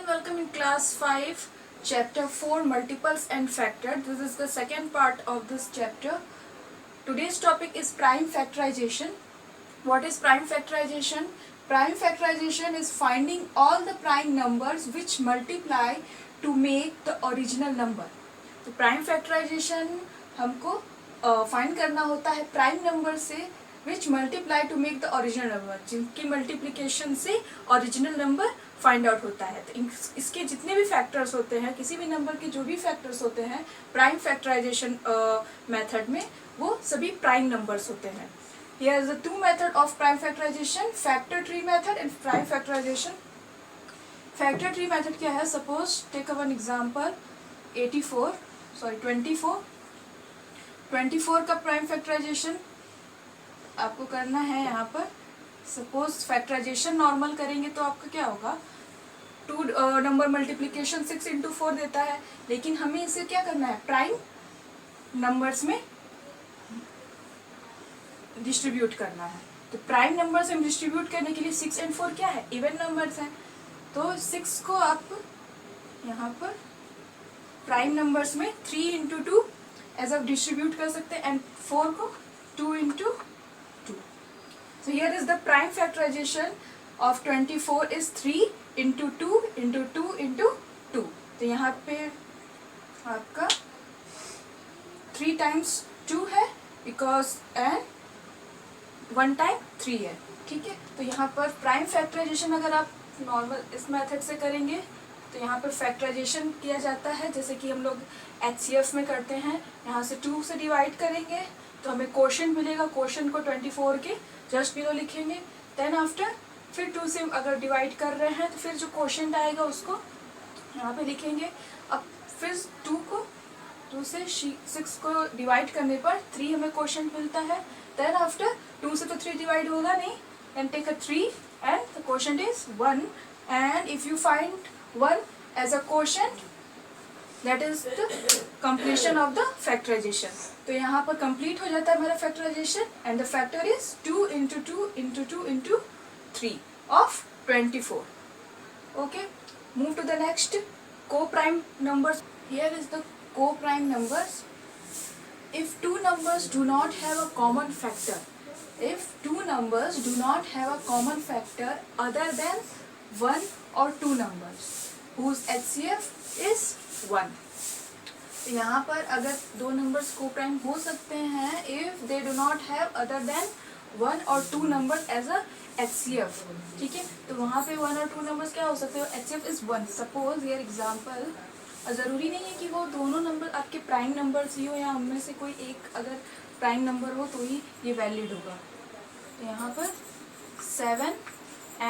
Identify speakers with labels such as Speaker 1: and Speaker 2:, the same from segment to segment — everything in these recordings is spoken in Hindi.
Speaker 1: and welcome in class 5 chapter 4 multiples and factor. This is the second part of this chapter. Today's topic is prime factorization. What is prime factorization? Prime factorization is finding all the prime numbers which multiply to make the original number. तो prime factorization हमको फाइंड करना होता है प्राइम नंबर से which multiply to make the original number, जिनकी मल्टीप्लिकेशन से ओरिजिनल नंबर फाइंड आउट होता है. तो इसके जितने भी फैक्टर्स होते हैं, किसी भी नंबर के जो भी फैक्टर्स होते हैं प्राइम फैक्टराइजेशन मेथड में, वो सभी प्राइम नंबर्स होते हैं. Here is the two method of prime factorization, factor tree method and prime factorization. Factor tree method क्या है? Suppose take one example 24 का प्राइम फैक्टराइजेशन आपको करना है. यहाँ पर सपोज फैक्टराइजेशन नॉर्मल करेंगे तो आपका क्या होगा, 2 नंबर मल्टीप्लिकेशन 6 into 4 देता है, लेकिन हमें इसे क्या करना है, प्राइम नंबर्स में डिस्ट्रीब्यूट करना है. तो प्राइम नंबर्स में डिस्ट्रीब्यूट करने के लिए 6 and 4 क्या है, इवन नंबर्स हैं. तो 6 को आप यहाँ पर प्राइम नंबर्स में 3 into 2 एज आप डिस्ट्रीब्यूट कर सकते हैं, एंड 4 को 2 into 2. So here is the prime factorization of 24 is 3 into 2 into 2 into 2. तो यहाँ पे आपका 3 times 2 है because and 1 time 3 है. ठीक है, तो यहाँ पर प्राइम फैक्टराइजेशन अगर आप नॉर्मल इस मेथड से करेंगे तो यहाँ पर फैक्टराइजेशन किया जाता है जैसे कि हम लोग HCF में करते हैं. यहाँ से 2 से डिवाइड करेंगे तो हमें क्वोशंट मिलेगा. क्वोशंट को 24 के जस्ट बिलो लिखेंगे. देन आफ्टर फिर 2 से अगर डिवाइड कर रहे हैं तो फिर जो क्वोशंट आएगा उसको यहाँ पे लिखेंगे. अब फिर 2 से 6 को डिवाइड करने पर 3 हमें क्वोशंट मिलता है. देन आफ्टर 2 से तो 3 डिवाइड होगा नहीं, then take a 3 and the quotient is 1. And if you find 1 as a quotient, that is the completion of the factorization. तो यहाँ पर कंप्लीट हो जाता है हमारा factorization, and the factor is 2 into 2 into 2 into 3 of 24. Okay, move to the next co-prime numbers. Here is the co-prime numbers. If two numbers do not have a common factor, other than 1 or 2 numbers whose HCF is 1. यहाँ पर अगर 2 नंबर्स को प्राइम हो सकते हैं if they do not have other than 1 or 2 numbers as a HCF. ठीक है, तो वहाँ पे 1 और 2 नंबर्स क्या हो सकते हैं, HCF इज 1. सपोज ये एग्जाम्पल, ज़रूरी नहीं है कि वो दोनों नंबर आपके प्राइम नंबर्स ही हो, या उनमें से कोई एक अगर प्राइम नंबर हो तो ही ये वैलिड होगा. तो यहाँ पर 7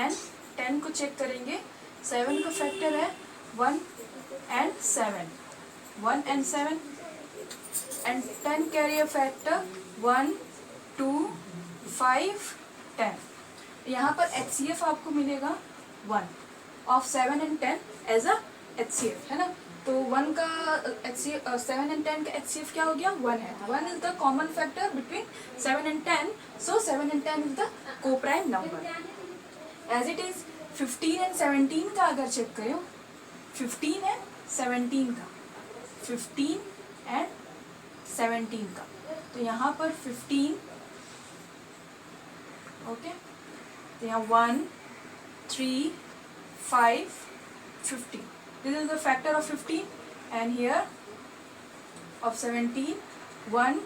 Speaker 1: and 10 को चेक करेंगे. 7 का फैक्टर है 1 and 7, 1 and 7, and 10 carry a factor 1, 2, 5, 10. यहाँ पर HCF आपको मिलेगा 1 of 7 and 10 as a HCF, है ना. तो 1 का HCF 7 and 10 का HCF क्या हो गया, 1 है. 1 is the common factor between 7 and 10, so 7 and 10 is the coprime number. As it is 15 and 17 का अगर चेक करें, 15 and 17 का, 15 and 17 का, तो यहाँ पर 15, ओके, तो यहाँ 1, 3, 5, 15. This is the factor of 15, and here of 17, 1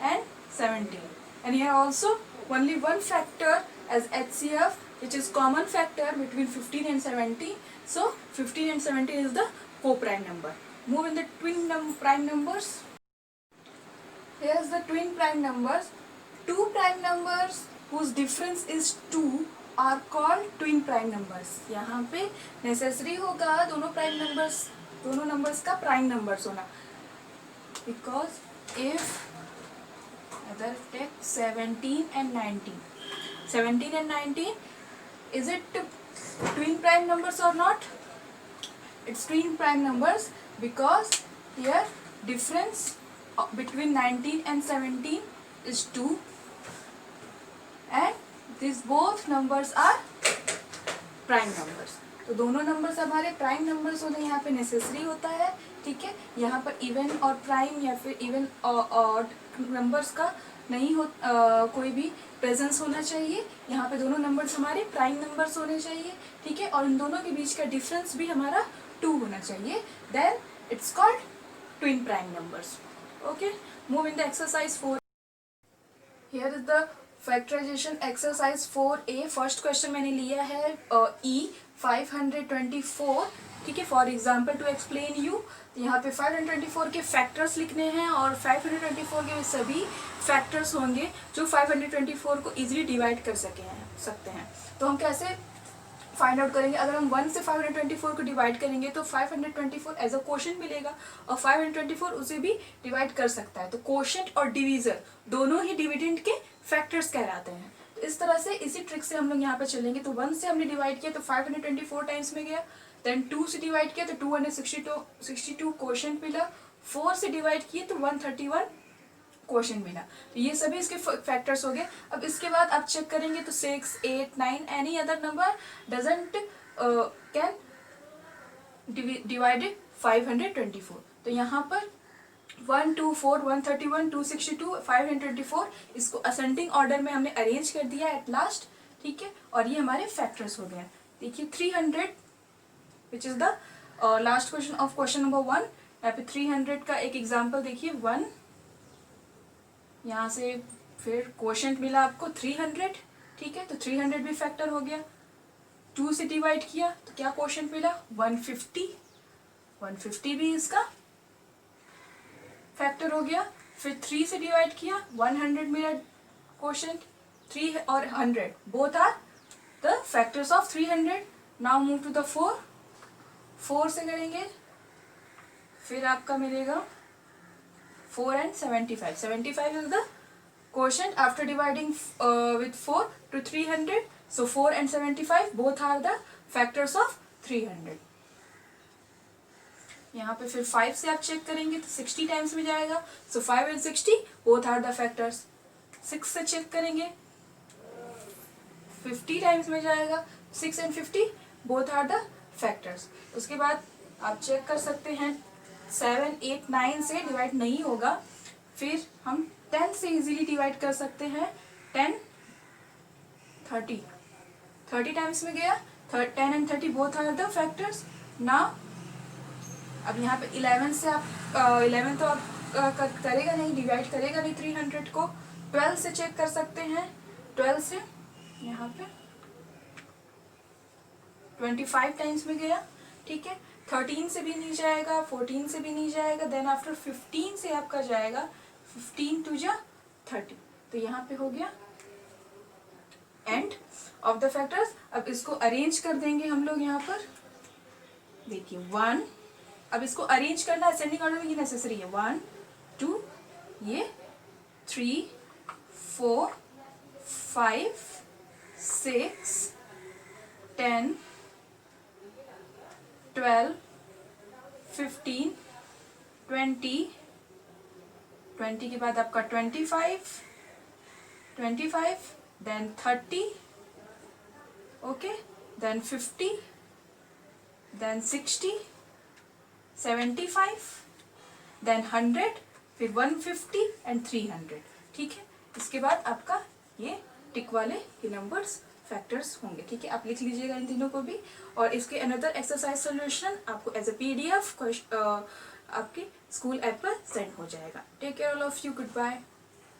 Speaker 1: and 17. And here also only one factor as HCF, which is common factor between 15 and 17. So 15 and 17 is the co-prime number. Move in the twin prime numbers. Here is the twin prime numbers. Two prime numbers whose difference is 2 are called twin prime numbers. यहाँ पे नेसेसरी होगा दोनों नंबर्स का प्राइम नंबर्स होना, because if other take 17 and 19, is it twin prime numbers or not? It's twin prime numbers because here difference between 19 and 17 is 2, and these both numbers are prime numbers. तो दोनों नंबर्स हमारे प्राइम नंबर्स होने यहाँ पे नेसेसरी होता है, ठीक है। यहाँ पर इवन और प्राइम या फिर इवन ऑड नंबर्स का नहीं हो कोई भी प्रेजेंस होना चाहिए। यहाँ पे दोनों नंबर्स हमारे प्राइम नंबर्स होने चाहिए, ठीक है। और इन दोनों के बीच का डिफरेंस भी हमारा 2 होना चाहिए, then it's called twin prime numbers. Okay, move in the exercise 4। Here is the factorization exercise 4A। First question मैंने लिया है E 524, ठीक है। For example to explain you, यहाँ पे 524 के फैक्टर्स लिखने हैं और 524 के सभी फैक्टर्स होंगे जो 524 को इजीली डिवाइड कर सकते हैं। तो हम कैसे फाइंड आउट करेंगे? अगर हम 1 से 524 को डिवाइड करेंगे तो 524 एज अ क्वोशंट मिलेगा और 524 उसे भी डिवाइड कर सकता है। तो क्वोशंट और डिवीजर दोनों ही डिविडेंड के फैक्टर्स कहलाते हैं। तो इस तरह से इसी ट्रिक से हम लोग यहाँ पे चलेंगे। तो 1 से हमने डिवाइड किया तो 524 टाइम्स में गया, देन 2 से डिवाइड किया तो 262 क्वोशंट मिला, 4 से डिवाइड किए तो 131 क्वेश्चन मिला। तो ये सभी इसके फैक्टर्स हो गए। अब इसके बाद आप चेक करेंगे तो 6, 8, 9 any other number doesn't can divided 524। तो यहाँ पर 124, 131, 262, 524 इसको असेंडिंग ऑर्डर में हमने अरेंज कर दिया एट लास्ट, ठीक है। और ये हमारे फैक्टर्स हो गए। देखिए 300 which is the last question of question number 1। यहाँ पे 300 का एक एग्जाम्पल देखिए, 1 यहाँ से फिर क्वोशंट मिला आपको 300, ठीक है। तो 300 भी फैक्टर हो गया। 2 से डिवाइड किया तो क्या क्वोशंट मिला? 150, 150 भी इसका फैक्टर हो गया। फिर 3 से डिवाइड किया 100 मिला क्वोशंट। 3 और 100 both are the factors of 300। Now move to the 4। 4 से करेंगे फिर आपका मिलेगा 4 and 75. 75 is the quotient after dividing with 4 to 300. So 4 and 75 both are the factors of 300. यहाँ पे फिर 5 से आप चेक करेंगे तो 60 टाइम्स में जाएगा। So 5 and 60 both are the factors. 6 से चेक करेंगे 50 टाइम्स में जाएगा। 6 and 50 both are the factors. उसके बाद आप चेक कर सकते हैं 7, 8, 9 से डिवाइड नहीं होगा। फिर हम 10 से इजीली डिवाइड कर सकते हैं। 10, 30 टाइम्स में गया। 10 and 30 both are the factors. Now अब यहाँ पे 11 से आप 11 तो आप करेगा नहीं, डिवाइड करेगा नहीं 300 को। 12 से चेक कर सकते हैं। 12 से यहाँ पे 25 टाइम्स में गया, ठीक है। 13 से भी नहीं जाएगा, 14 से भी नहीं जाएगा। देन आफ्टर 15 से आपका जाएगा 15 to 30। तो यहाँ पे हो गया एंड ऑफ द फैक्टर्स। अब इसको अरेंज कर देंगे हम लोग यहाँ पर। देखिए 1, अब इसको अरेंज करना असेंडिंग ऑर्डर में ये नेसेसरी है। 1, 2, ये 3, 4, 5, 6, 10, 12, 15, 20 के बाद आपका 25, then 30, okay, then 50, then 60, 75, then 100, फिर 150 एंड 300, ठीक है। इसके बाद आपका ये टिक वाले ये नंबर्स फैक्टर्स होंगे, ठीक है। आप लिख लीजिएगा इन तीनों को भी। और इसके अनदर एक्सरसाइज सॉल्यूशन आपको एज अ PDF आपके स्कूल ऐप पर सेंड हो जाएगा। Take care all of you, good bye.